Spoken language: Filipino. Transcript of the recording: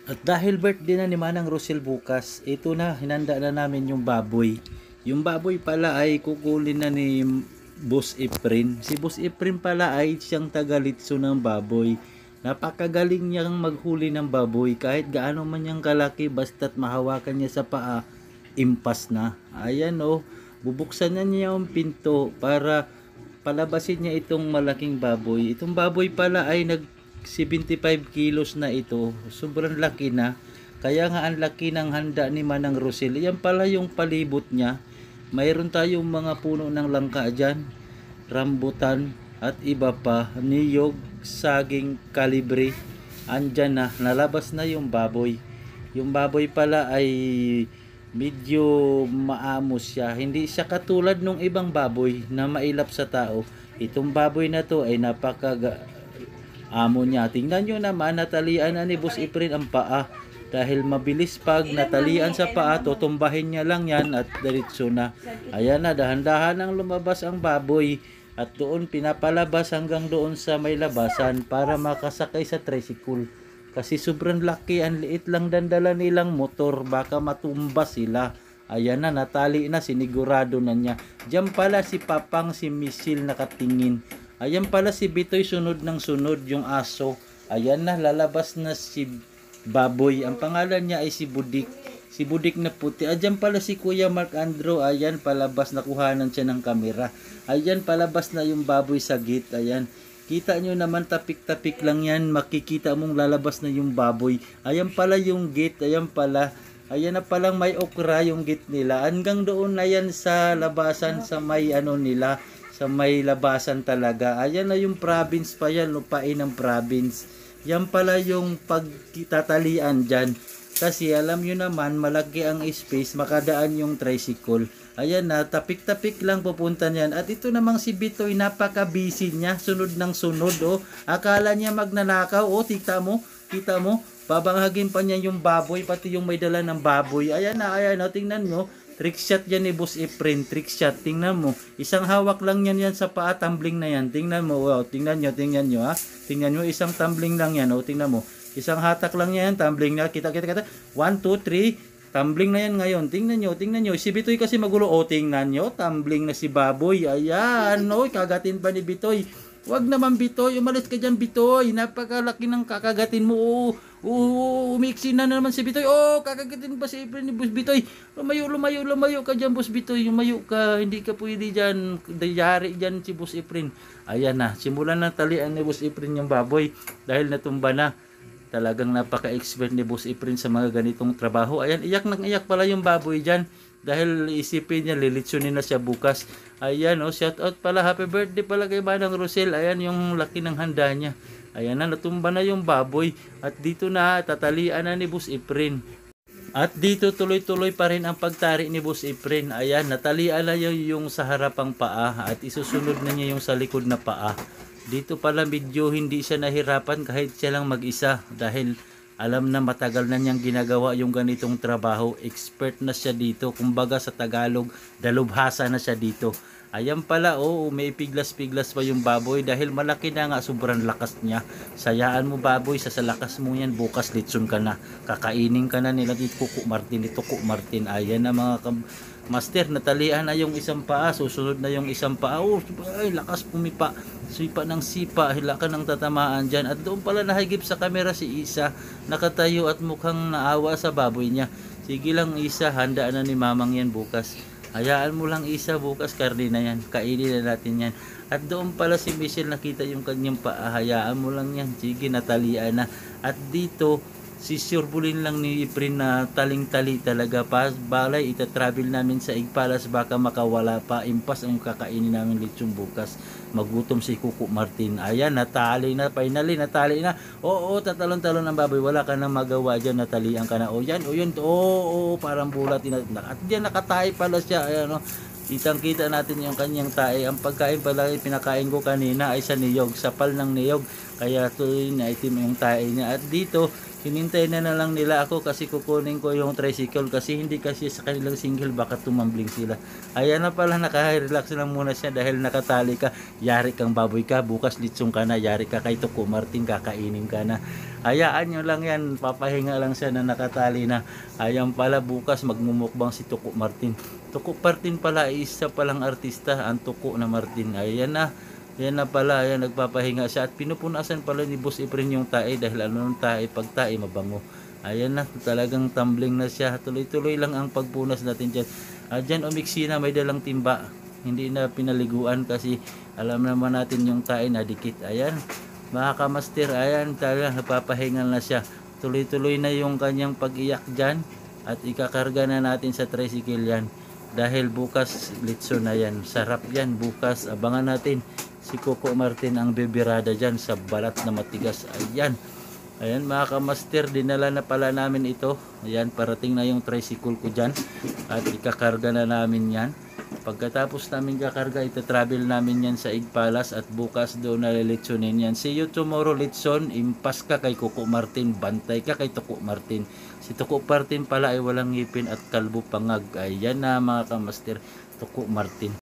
At dahil birthday na ni Manang Rosel bukas, ito na, hinanda na namin yung baboy. Yung baboy pala ay kukulin na ni Boss Efren. Si Boss Efren pala ay siyang tagaritso ng baboy. Napakagaling niyang maghuli ng baboy. Kahit gaano man niyang kalaki, basta't mahawakan niya sa paa, impas na. Ayan o, bubuksan na niya yung pinto para palabasin niya itong malaking baboy. Itong baboy pala ay 75 kilos na ito. Sobrang laki na. Kaya nga ang laki ng handa ni Manang Rosel. Yan pala yung palibot niya. Mayroon tayong mga puno ng langka dyan. Rambutan at iba pa. Niyog, saging, kalibre. Andyan na. Nalabas na yung baboy. Yung baboy pala ay medyo maamos siya. Hindi siya katulad nung ibang baboy na mailap sa tao. Itong baboy na to ay amo niya. Tingnan nyo naman, natalian na ni Boss Efren ang paa. Dahil mabilis pag natalian sa paa, tutumbahin niya lang yan at diretso na. Ayan na, dahan-dahan ang lumabas ang baboy. At doon pinapalabas hanggang doon sa may labasan para makasakay sa tricycle. Kasi sobrang laki, ang liit lang dandala nilang motor, baka matumba sila. Ayan na, natali na, sinigurado na niya. Diyan pala si Papang, si Misil nakatingin. Ayan pala si Bitoy, sunod ng sunod yung aso. Ayan na, lalabas na si Baboy. Ang pangalan niya ay si Budik. Si Budik na puti. Ayan pala si Kuya Mark Andrew. Ayan, palabas, nakuhanan siya ng kamera. Ayan, palabas na yung baboy sa gate. Ayan. Kita nyo naman, tapik-tapik lang yan. Makikita mong lalabas na yung baboy. Ayan pala yung gate. Ayan pala. Ayan na palang may okra yung gate nila. Hanggang doon na yan sa labasan, sa may ano nila, sa may labasan talaga. Ayan na yung province pa yan, lupain ng province. Yan pala yung pagtatalian dyan. Kasi alam nyo naman, malaki ang space, makadaan yung tricycle. Ayan na, tapik-tapik lang pupunta niyan. At ito namang si Bitoy, napaka-busy niya, sunod ng sunod. Oh. Akala niya magnanakaw. Oh, kita mo, babangagin pa niya yung baboy, pati yung may dala ng baboy. Ayan na, tingnan nyo. Trick shot yan ni Boss Efren. Trick shot. Tingnan mo. Isang hawak lang yan sa paa. Tumbling na yan. Tingnan mo. Wow. Tingnan nyo ha. Tingnan nyo. Isang tumbling lang yan. O, tingnan mo. Isang hatak lang yan. Tumbling na. Kita. 1, 2, 3. Tumbling na yan ngayon. Tingnan nyo. Si Bitoy kasi magulo. O, tingnan nyo. Tumbling na si Baboy. Ayan. O, kagatin pa ni Bitoy. Wag naman Bitoy, umalis ka dyan Bitoy. Napakalaki ng kakagatin mo. Umiksi na naman si Bitoy. Kakagatin pa si Efren ni Boss Bitoy. Lumayo ka dyan Boss Bitoy. Lumayo ka, hindi ka pwede dyan. Dayari dyan si Boss Efren. Ayan na, simulan na talian ni Boss Efren yung baboy. Dahil natumba na. Talagang napaka-expert ni Boss Efren sa mga ganitong trabaho. Ayan, iyak pala yung baboy dyan. Dahil isipin niya, lilitsunin na siya bukas. Ayan, shout out pala. Happy birthday pala kay Manang Rosel. Ayan, yung laki ng handa niya. Ayan na, natumba na yung baboy. At dito na, tatalian na ni Boss Efren. At dito tuloy-tuloy pa rin ang pagtari ni Boss Efren. Ayan, natalian na yung sa harapang paa. At isusunod na niya yung sa likod na paa. Dito pala medyo hindi siya nahirapan kahit siya lang mag-isa. Dahil alam na matagal na niyang ginagawa yung ganitong trabaho. Expert na siya dito. Kumbaga sa Tagalog, dalubhasa na siya dito. Ayan pala, may piglas-piglas pa yung baboy dahil malaki na nga, sobrang lakas niya. Sayaan mo baboy, sa lakas mo yan, bukas litson ka na. Kakainin ka na nila dito, Kuko Martin. Ayan na mga master, natalian na yung isang paa, susunod na yung isang paa. Ay, lakas pumipa. Sipa ng sipa, hila ka ng tatamaan dyan. At doon pala nahigip sa kamera si Isa, nakatayo at mukhang naawa sa baboy niya. Sige lang Isa, handa na ni Mamang yan bukas. Hayaan mo lang Isa, bukas karne na yan. Kainin na natin yan. At doon pala si Michelle, nakita yung kanyang paa. Hayaan mo lang yan. Sige, natalian na. At dito, si Surbulin lang ni Efren na taling-tali talaga. Balay, itatravel namin sa Igpalas, baka makawala pa. Impas ang kakainin namin lechon bukas. Magutom si Kuko Martin. Ayan, natali na. Finally, natali na. Tatalon-talon ang baboy. Wala ka nang magawa dyan. Natalian ka na. Yun. Parang bulat. At dyan, nakatae pala siya. Ayan, kitang-kita natin yung kanyang tae. Ang pagkain pala pinakain ko kanina ay sa niyog. Sapal ng niyog. Kaya ito na itim yung tae niya. At dito, hinintay na lang nila ako kasi kukunin ko yung tricycle kasi hindi kasi sa kanilang single baka tumambling sila. Ayan na pala, naka-relax lang muna siya dahil nakatali ka. Yari kang baboy ka, bukas litsong ka na, yari ka kay Tuko Martin, kakainin ka na. Hayaan nyo lang yan, papahinga lang siya na nakatali na. Ayan pala, bukas magmumukbang si Tuko Martin. Tuko Martin pala, isa palang artista, ang Tuko na Martin. Ayan na. Yan na pala, yan nagpapahinga siya at pinupunasan pala ni Boss Efren yung tae dahil ano nung tae, pag tae mabango. Ayan na, talagang tumbling na siya. Tuloy-tuloy lang ang pagpunas natin dyan. Dyan umiksi na, may dalang timba. Hindi na pinaliguan kasi alam naman natin yung tae na dikit. Ayan, mga kamaster, ayan talaga napapahinga na siya. Tuloy-tuloy na yung kanyang pag-iyak dyan at ikakarga na natin sa tricycle yan. Dahil bukas litso na yan. Sarap yan bukas. Abangan natin si Coco Martin ang bibirada dyan sa balat na matigas. Ayan. Ayan mga kamaster, dinala na pala namin ito. Ayan, parating na yung tricycle ko dyan. At ikakarga na namin yan. Pagkatapos namin kakarga, itatravel namin yan sa Igpalas at bukas doon nalilitsonin yan. See you tomorrow, Litson. Impas ka kay Coco Martin. Bantay ka kay Tuko Martin. Si Tuko Martin pala ay walang ngipin at kalbo pangag. Ayan na mga kamaster, Tuko Martin.